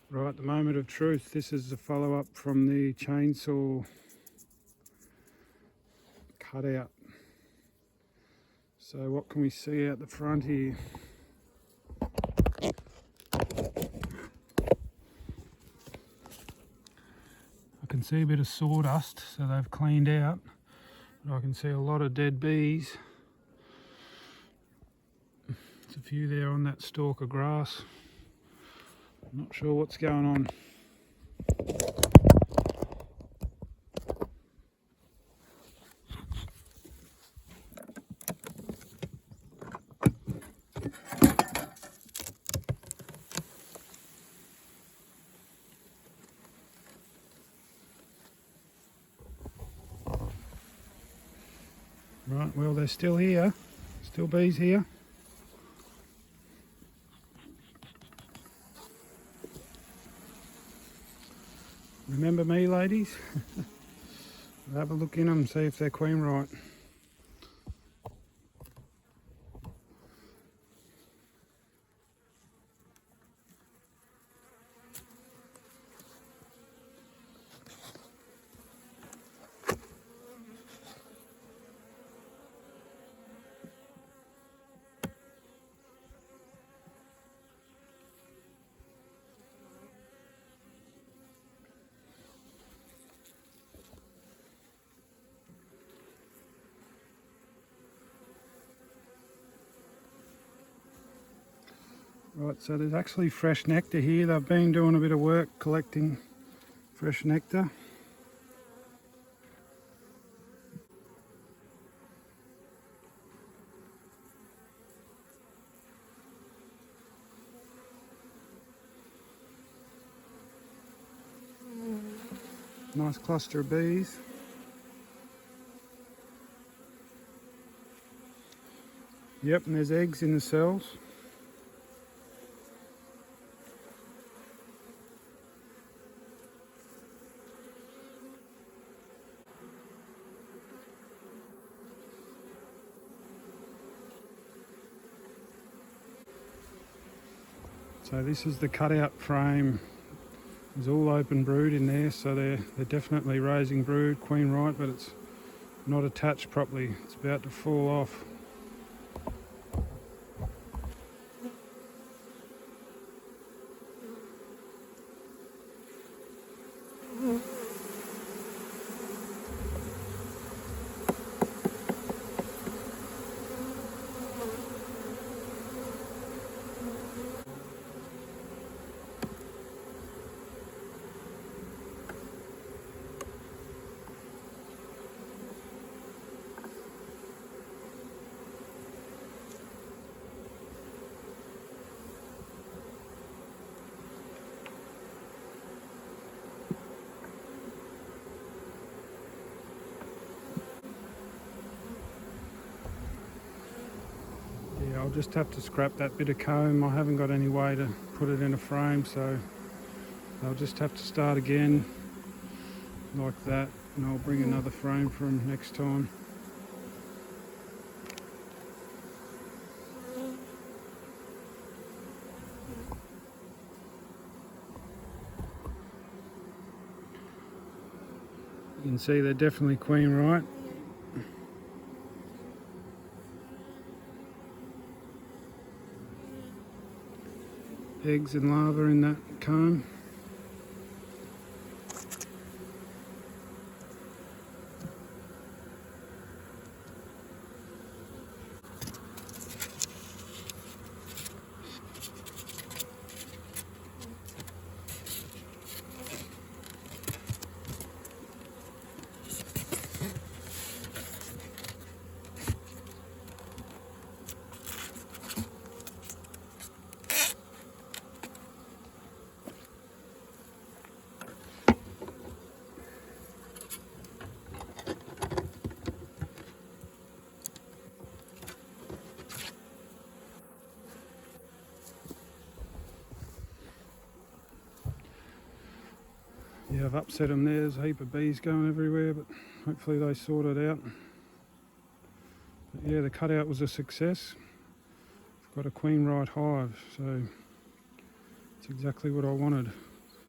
Right, the moment of truth. This is the follow-up from the chainsaw cutout. So what can we see out the front here? I can see a bit of sawdust, so they've cleaned out. But I can see a lot of dead bees. There's a few there on that stalk of grass. I'm not sure what's going on. Right, well, they're still here. Still bees here. Remember me, ladies? Have a look in them, see if they're queen right. Right, so there's actually fresh nectar here. They've been doing a bit of work collecting fresh nectar. Nice cluster of bees. Yep, and there's eggs in the cells. So this is the cutout frame. There's all open brood in there, so they're definitely raising brood, queen right, but it's not attached properly. It's about to fall off. Yeah, I'll just have to scrap that bit of comb. I haven't got any way to put it in a frame, so I'll just have to start again like that, and I'll bring another frame from next time. You can see they're definitely queen right. Eggs and larvae in that comb. Yeah, I've upset them there. There's a heap of bees going everywhere, but hopefully they sort it out. But yeah, the cutout was a success. I've got a queen right hive, so it's exactly what I wanted.